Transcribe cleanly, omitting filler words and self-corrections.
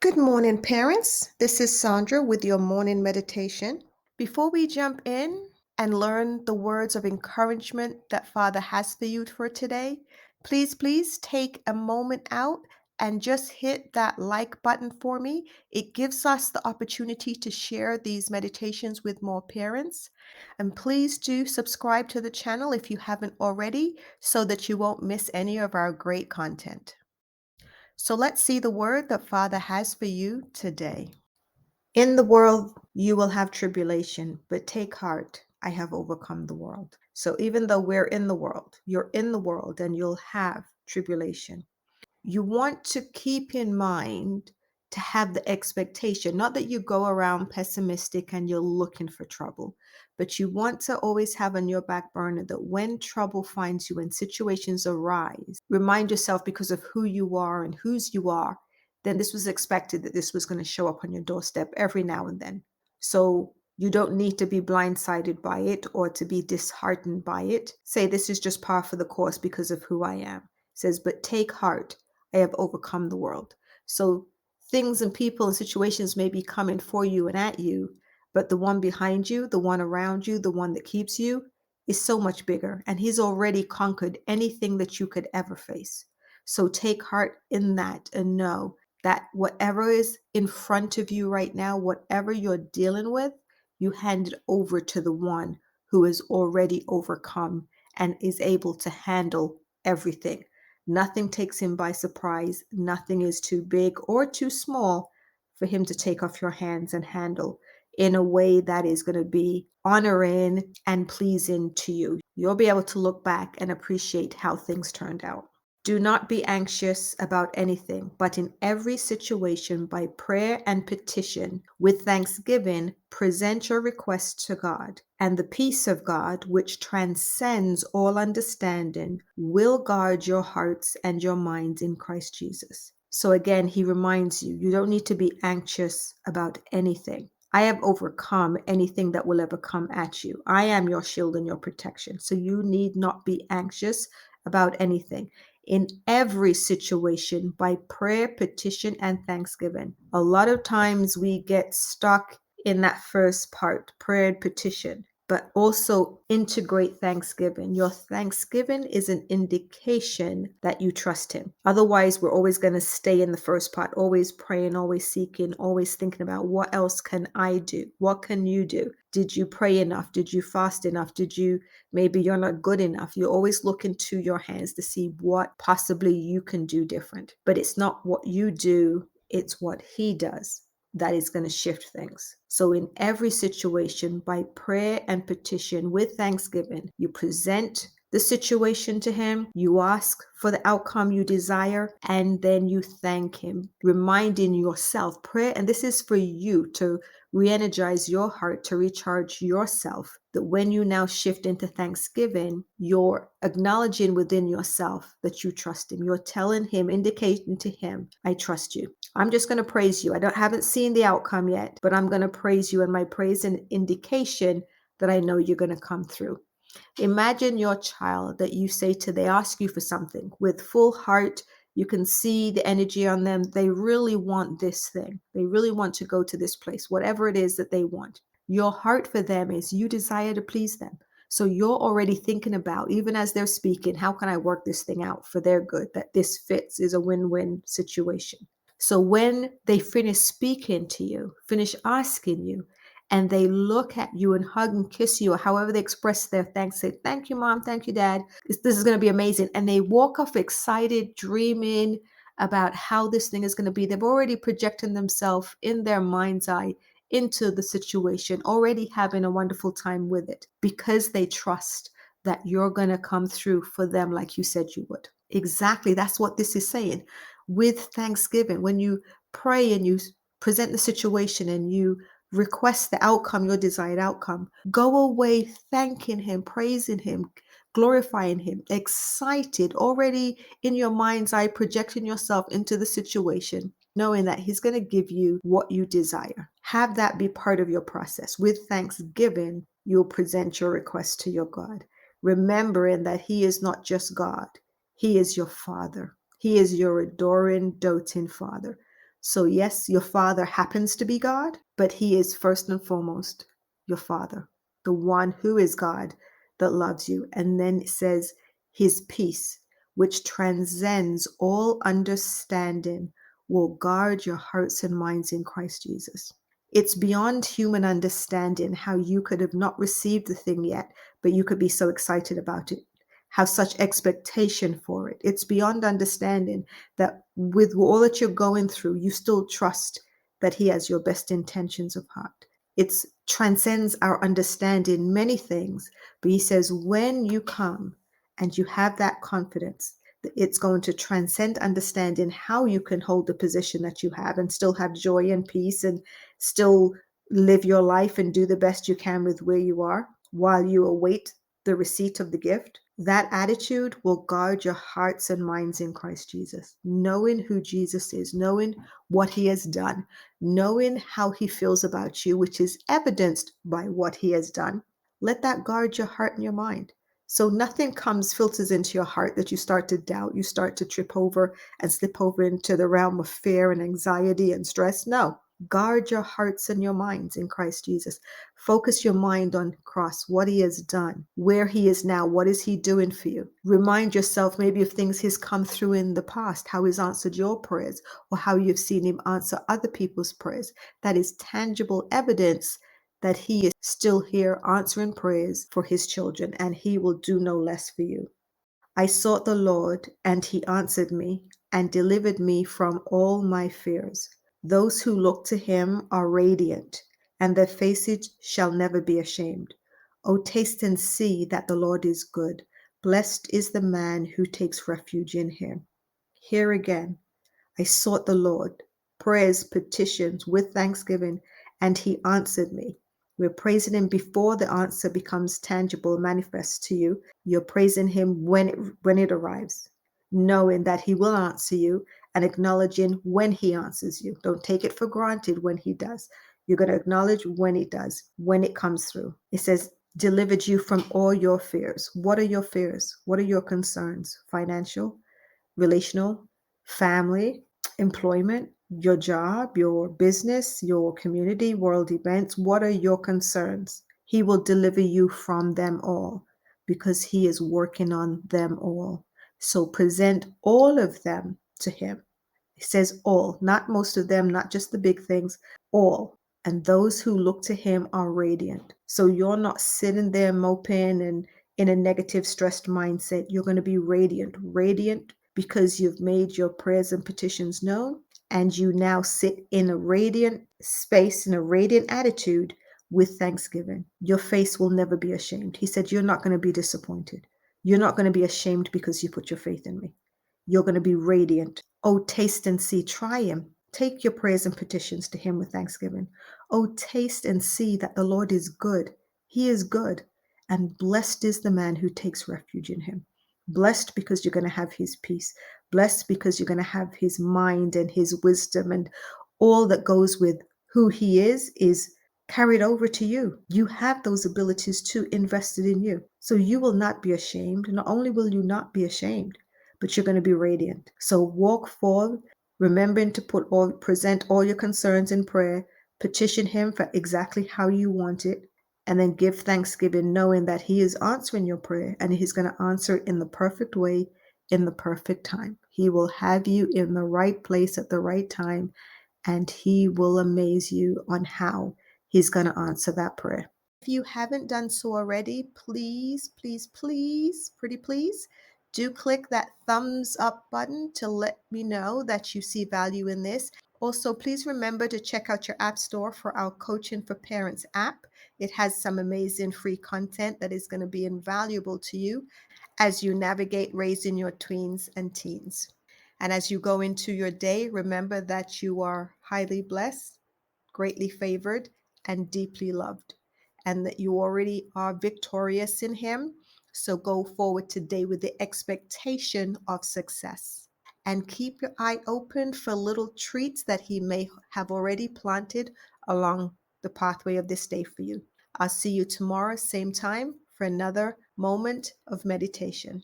Good morning, parents. This is Sandra with your morning meditation. Before we jump in and learn the words of encouragement that Father has for you for today, please take a moment out and just hit that like button for me. It gives us the opportunity to share these meditations with more parents. And please do subscribe to the channel if you haven't already so that you won't miss any of our great content. So let's see the word that Father has for you today. In the world, you will have tribulation, but take heart. I have overcome the world. So even though we're in the world, you're in the world and you'll have tribulation. You want to keep in mind to have the expectation, not that you go around pessimistic and you're looking for trouble, but you want to always have on your back burner that when trouble finds you and situations arise, remind yourself because of who you are and whose you are, then this was expected that this was going to show up on your doorstep every now and then. So you don't need to be blindsided by it or to be disheartened by it. Say, this is just par for the course because of who I am. It says, but take heart. I have overcome the world. So things and people and situations may be coming for you and at you, but the one behind you, the one around you, the one that keeps you is so much bigger. And he's already conquered anything that you could ever face. So take heart in that and know that whatever is in front of you right now, whatever you're dealing with, you hand it over to the one who has already overcome and is able to handle everything. Nothing takes him by surprise. Nothing is too big or too small for him to take off your hands and handle in a way that is going to be honoring and pleasing to you. You'll be able to look back and appreciate how things turned out. Do not be anxious about anything, but in every situation, by prayer and petition, with thanksgiving, present your requests to God. And the peace of God, which transcends all understanding, will guard your hearts and your minds in Christ Jesus. So again, he reminds you, you don't need to be anxious about anything. I have overcome anything that will ever come at you. I am your shield and your protection. So you need not be anxious about anything. In every situation, by prayer, petition, and thanksgiving. A lot of times we get stuck in that first part, prayer and petition, but also integrate thanksgiving. Your thanksgiving is an indication that you trust him. Otherwise, we're always going to stay in the first part, always praying, always seeking, always thinking about what else can I do? What can you do? Did you pray enough? Did you fast enough? Maybe you're not good enough. You always look into your hands to see what possibly you can do different. But it's not what you do, it's what he does that is going to shift things. So in every situation, by prayer and petition with thanksgiving, you present the situation to him, you ask for the outcome you desire, and then you thank him, reminding yourself, prayer, and this is for you to re-energize your heart, to recharge yourself, that when you now shift into thanksgiving, you're acknowledging within yourself that you trust him. You're telling him, indicating to him, I trust you. I'm just going to praise you. Haven't seen the outcome yet, but I'm going to praise you, and my praise is an indication that I know you're going to come through. Imagine your child that you say to, they ask you for something with full heart. You can see the energy on them. They really want this thing. They really want to go to this place, whatever it is that they want. Your heart for them is you desire to please them. So you're already thinking about, even as they're speaking, how can I work this thing out for their good, that this fits, is a win-win situation. So when they finish speaking to you, finish asking you, and they look at you and hug and kiss you, or however they express their thanks, say, thank you, mom, thank you, dad. This is going to be amazing. And they walk off excited, dreaming about how this thing is going to be. They've already projected themselves in their mind's eye into the situation, already having a wonderful time with it because they trust that you're going to come through for them like you said you would. Exactly. That's what this is saying. With thanksgiving, when you pray and you present the situation and you request the outcome, your desired outcome, go away thanking him, praising him, glorifying him, excited, already in your mind's eye, projecting yourself into the situation, knowing that he's going to give you what you desire. Have that be part of your process. With thanksgiving, you'll present your request to your God, remembering that he is not just God, he is your Father. He is your adoring, doting Father. So, yes, your father happens to be God, but he is first and foremost your father, the one who is God that loves you. And then it says, his peace, which transcends all understanding, will guard your hearts and minds in Christ Jesus. It's beyond human understanding how you could have not received the thing yet, but you could be so excited about it, have such expectation for it. It's beyond understanding that with all that you're going through, you still trust that He has your best intentions of heart. It transcends our understanding many things, but He says, when you come and you have that confidence, that it's going to transcend understanding how you can hold the position that you have and still have joy and peace and still live your life and do the best you can with where you are while you await the receipt of the gift. That attitude will guard your hearts and minds in Christ Jesus, knowing who Jesus is, knowing what He has done, knowing how He feels about you, which is evidenced by what He has done. Let that guard your heart and your mind. So nothing filters into your heart that you start to doubt, you start to trip over and slip over into the realm of fear and anxiety and stress. No, guard your hearts and your minds in Christ Jesus. Focus your mind on cross, what He has done, where He is now, what is He doing for you. Remind yourself maybe of things He's come through in the past, how He's answered your prayers, or how you've seen Him answer other people's prayers. That is tangible evidence that He is still here answering prayers for His children, and He will do no less for you. I sought the Lord, and He answered me and delivered me from all my fears. Those who look to Him are radiant, and their faces shall never be ashamed. O taste and see that the Lord is good. Blessed is the man who takes refuge in Him. Here again, I sought the Lord, prayers, petitions with thanksgiving, and He answered me. We're praising Him before the answer becomes tangible, manifest to you. You're praising Him when it arrives, knowing that He will answer you and acknowledging when He answers you. Don't take it for granted when He does. You're going to acknowledge when He does, when it comes through. It says, delivered you from all your fears. What are your fears? What are your concerns? Financial, relational, family, employment, your job, your business, your community, world events. What are your concerns? He will deliver you from them all because He is working on them all. So present all of them to Him. He says all, not most of them, not just the big things, all. And those who look to Him are radiant. So you're not sitting there moping and in a negative, stressed mindset. You're going to be radiant, radiant because you've made your prayers and petitions known. And you now sit in a radiant space, in a radiant attitude with thanksgiving. Your face will never be ashamed. He said, you're not going to be disappointed. You're not going to be ashamed because you put your faith in me. You're going to be radiant. Oh, taste and see, try Him. Take your prayers and petitions to Him with thanksgiving. Oh, taste and see that the Lord is good. He is good. And blessed is the man who takes refuge in Him. Blessed because you're going to have His peace. Blessed because you're going to have His mind and His wisdom, and all that goes with who He is carried over to you. You have those abilities too invested in you. So you will not be ashamed. Not only will you not be ashamed, but you're going to be radiant. So walk forward, remembering to present all your concerns in prayer, petition Him for exactly how you want it, and then give thanksgiving, knowing that He is answering your prayer and He's going to answer it in the perfect way, in the perfect time. He will have you in the right place at the right time, and He will amaze you on how He's going to answer that prayer. If you haven't done so already, please, please, please, pretty please, do click that thumbs up button to let me know that you see value in this. Also, please remember to check out your app store for our Coaching for Parents app. It has some amazing free content that is going to be invaluable to you as you navigate raising your tweens and teens. And as you go into your day, remember that you are highly blessed, greatly favored, and deeply loved, and that you already are victorious in Him. So go forward today with the expectation of success. And keep your eye open for little treats that He may have already planted along the pathway of this day for you. I'll see you tomorrow, same time, for another moment of meditation.